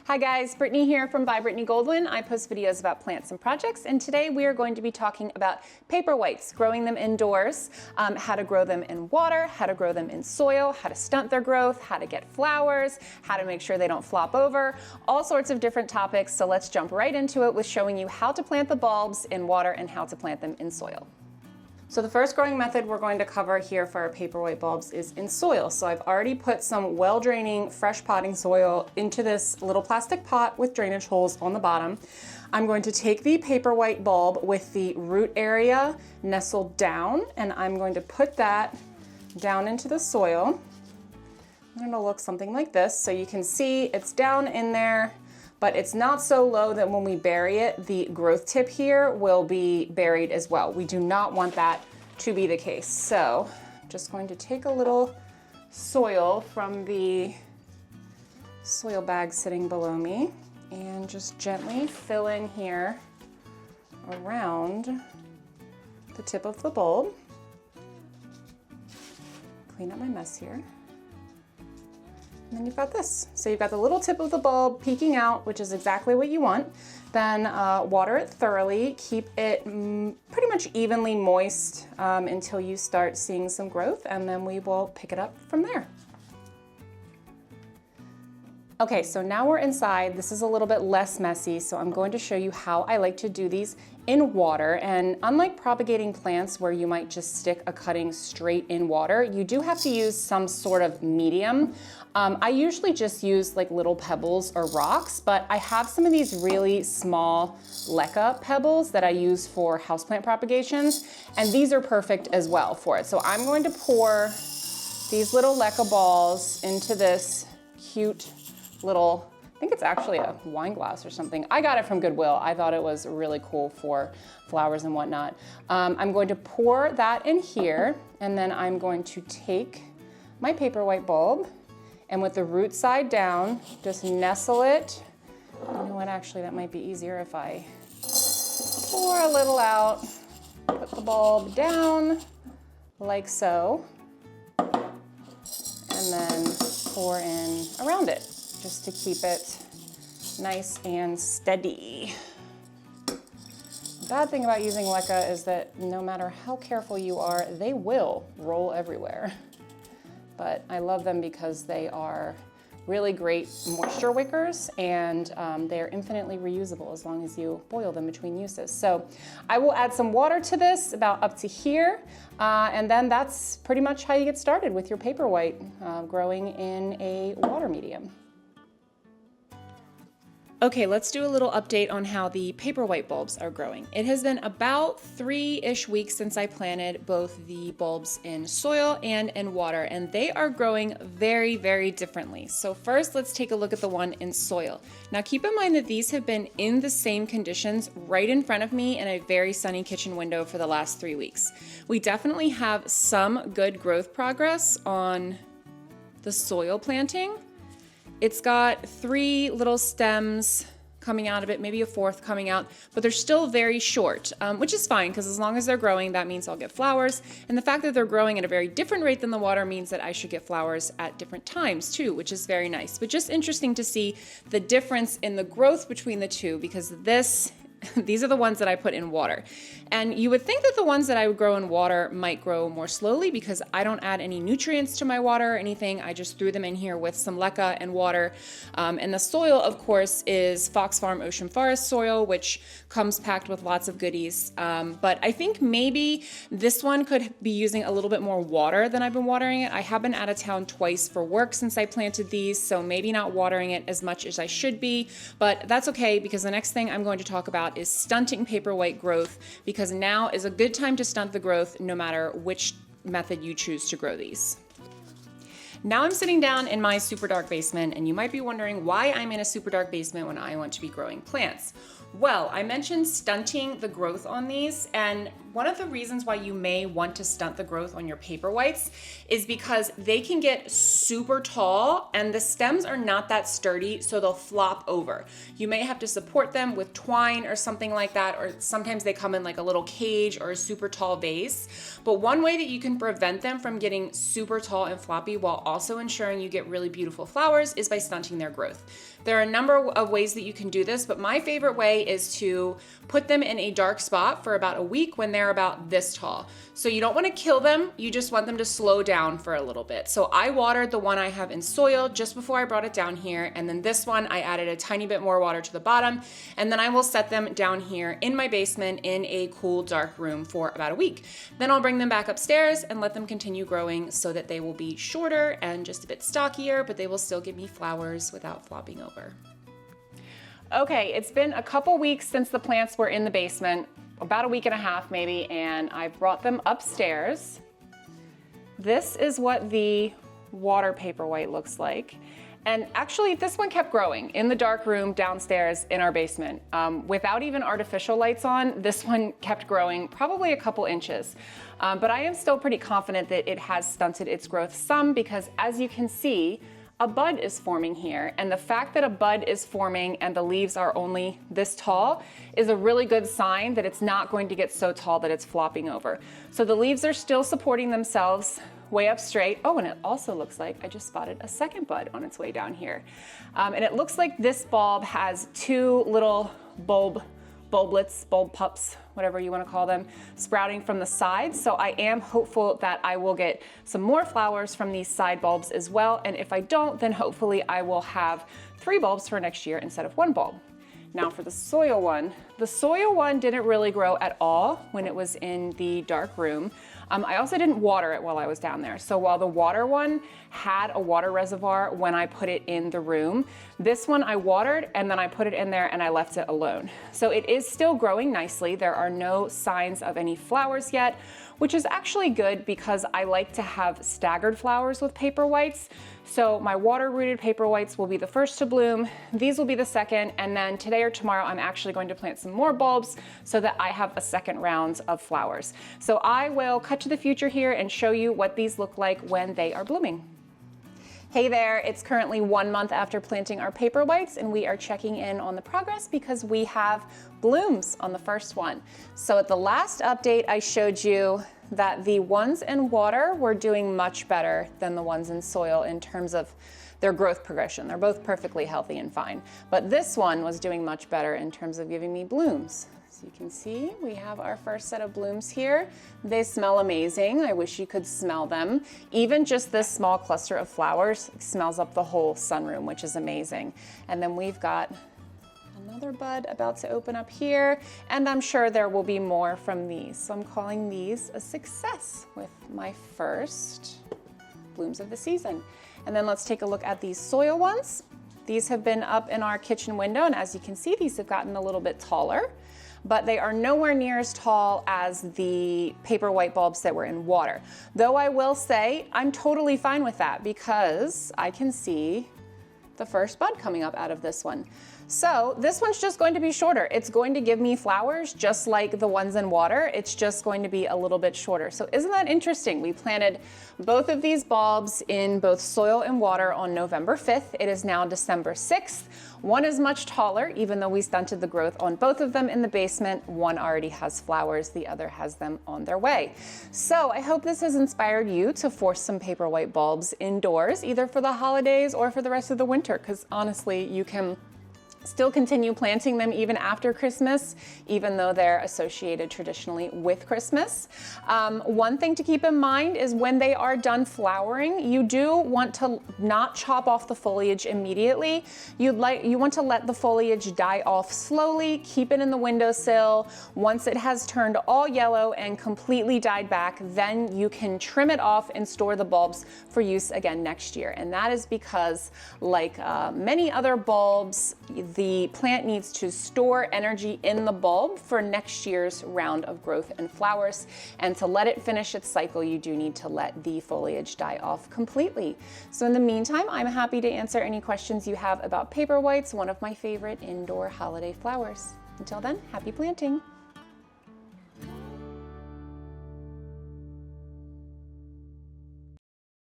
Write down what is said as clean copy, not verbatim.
Hi guys, Brittany here from By Brittany Goldwyn. I post videos about plants and projects, and today we are going to be talking about paperwhites, growing them indoors, how to grow them in water, how to grow them in soil, how to stunt their growth, how to get flowers, how to make sure they don't flop over, all sorts of different topics. So let's jump right into it with showing you how to plant the bulbs in water and how to plant them in soil. So the first growing method we're going to cover here for our paperwhite bulbs is in soil. So I've already put some well-draining fresh potting soil into this little plastic pot with drainage holes on the bottom. I'm going to take the paperwhite bulb with the root area nestled down, and I'm going to put that down into the soil. And it'll look something like this. So you can see it's down in there, but it's not so low that when we bury it, the growth tip here will be buried as well. We do not want that to be the case. So I'm just going to take a little soil from the soil bag sitting below me and just gently fill in here around the tip of the bulb. Clean up my mess here. And then you've got this. So you've got the little tip of the bulb peeking out, which is exactly what you want. Then water it thoroughly. Keep it pretty much evenly moist until you start seeing some growth, and then we will pick it up from there. Okay, so now we're inside. This is a little bit less messy, so I'm going to show you how I like to do these in water. And unlike propagating plants where you might just stick a cutting straight in water, you do have to use some sort of medium. I usually just use like little pebbles or rocks, but I have some of these really small LECA pebbles that I use for houseplant propagations, and these are perfect as well for it. So I'm going to pour these little LECA balls into this cute little, I think it's actually a wine glass or something. I got it from Goodwill. I thought it was really cool for flowers and whatnot. I'm going to pour that in here, and then I'm going to take my paperwhite bulb, and with the root side down, just nestle it. You know what, actually that might be easier if I pour a little out, put the bulb down like so, and then pour in around it, just to keep it nice and steady. The bad thing about using LECA is that no matter how careful you are, they will roll everywhere. But I love them because they are really great moisture wickers, and they're infinitely reusable as long as you boil them between uses. So I will add some water to this about up to here, and then that's pretty much how you get started with your paperwhite growing in a water medium. Okay, let's do a little update on how the paperwhite bulbs are growing. It has been about 3-ish weeks since I planted both the bulbs in soil and in water, and they are growing very, very differently. So first, let's take a look at the one in soil. Now keep in mind that these have been in the same conditions right in front of me in a very sunny kitchen window for the last 3 weeks. We definitely have some good growth progress on the soil planting. It's got 3 little stems coming out of it, maybe a 4th coming out, but they're still very short, which is fine because as long as they're growing, that means I'll get flowers. And the fact that they're growing at a very different rate than the water means that I should get flowers at different times too, which is very nice. But just interesting to see the difference in the growth between the two, because these are the ones that I put in water. And you would think that the ones that I would grow in water might grow more slowly because I don't add any nutrients to my water or anything. I just threw them in here with some LECA and water. And the soil, of course, is Fox Farm Ocean Forest soil, which comes packed with lots of goodies. But I think maybe this one could be using a little bit more water than I've been watering it. I have been out of town twice for work since I planted these, so maybe not watering it as much as I should be, but that's okay because the next thing I'm going to talk about is stunting paperwhite growth, because now is a good time to stunt the growth no matter which method you choose to grow these. Now I'm sitting down in my super dark basement, and you might be wondering why I'm in a super dark basement when I want to be growing plants. Well, I mentioned stunting the growth on these, and One of the reasons why you may want to stunt the growth on your paperwhites is because they can get super tall and the stems are not that sturdy, so they'll flop over. You may have to support them with twine or something like that, or sometimes they come in like a little cage or a super tall vase. But one way that you can prevent them from getting super tall and floppy while also ensuring you get really beautiful flowers is by stunting their growth. There are a number of ways that you can do this, but my favorite way is to put them in a dark spot for about a week when they're about this tall. So you don't want to kill them, you just want them to slow down for a little bit. So I watered the one I have in soil just before I brought it down here, and then this one I added a tiny bit more water to the bottom, and then I will set them down here in my basement in a cool dark room for about a week. Then I'll bring them back upstairs and let them continue growing so that they will be shorter and just a bit stockier, but they will still give me flowers without flopping over. Okay, it's been a couple weeks since the plants were in the basement, about a week and a half maybe, and I brought them upstairs. This is what the water paperwhite looks like. And actually this one kept growing in the dark room downstairs in our basement. Without even artificial lights on, this one kept growing probably a couple inches. But I am still pretty confident that it has stunted its growth some because, as you can see, a bud is forming here, and the fact that a bud is forming and the leaves are only this tall is a really good sign that it's not going to get so tall that it's flopping over. So the leaves are still supporting themselves way up straight. Oh, and it also looks like I just spotted a second bud on its way down here. And it looks like this bulb has two little bulblets, bulb pups, whatever you want to call them, sprouting from the sides. So I am hopeful that I will get some more flowers from these side bulbs as well. And if I don't, then hopefully I will have 3 bulbs for next year instead of 1 bulb. Now for the soil one didn't really grow at all when it was in the dark room. I also didn't water it while I was down there. So while the water one had a water reservoir when I put it in the room, this one I watered and then I put it in there and I left it alone. So it is still growing nicely. There are no signs of any flowers yet, which is actually good because I like to have staggered flowers with paperwhites. So my water-rooted paperwhites will be the first to bloom, these will be the second, and then today or tomorrow I'm actually going to plant some more bulbs so that I have a second round of flowers. So I will cut to the future here and show you what these look like when they are blooming. Hey there, it's currently 1 month after planting our paperwhites and we are checking in on the progress because we have blooms on the first one. So at the last update I showed you that the ones in water were doing much better than the ones in soil in terms of their growth progression. They're both perfectly healthy and fine, but this one was doing much better in terms of giving me blooms. So you can see we have our first set of blooms here. They smell amazing. I wish you could smell them. Even just this small cluster of flowers smells up the whole sunroom, which is amazing. And then we've got another bud about to open up here, and I'm sure there will be more from these. So I'm calling these a success with my first blooms of the season. And then let's take a look at these soil ones. These have been up in our kitchen window, and as you can see, these have gotten a little bit taller, but they are nowhere near as tall as the paperwhite bulbs that were in water. Though I will say I'm totally fine with that because I can see the first bud coming up out of this one. So this one's just going to be shorter. It's going to give me flowers just like the ones in water. It's just going to be a little bit shorter. So isn't that interesting? We planted both of these bulbs in both soil and water on November 5th. It is now December 6th. One is much taller, even though we stunted the growth on both of them in the basement. One already has flowers, the other has them on their way. So I hope this has inspired you to force some paperwhite bulbs indoors, either for the holidays or for the rest of the winter, because honestly, you can still continue planting them even after Christmas, even though they're associated traditionally with Christmas. One thing to keep in mind is when they are done flowering, you do want to not chop off the foliage immediately. You want to let the foliage die off slowly, keep it in the windowsill. Once it has turned all yellow and completely died back, then you can trim it off and store the bulbs for use again next year. And that is because, like many other bulbs, the plant needs to store energy in the bulb for next year's round of growth and flowers. And to let it finish its cycle, you do need to let the foliage die off completely. So in the meantime, I'm happy to answer any questions you have about paperwhites, one of my favorite indoor holiday flowers. Until then, happy planting.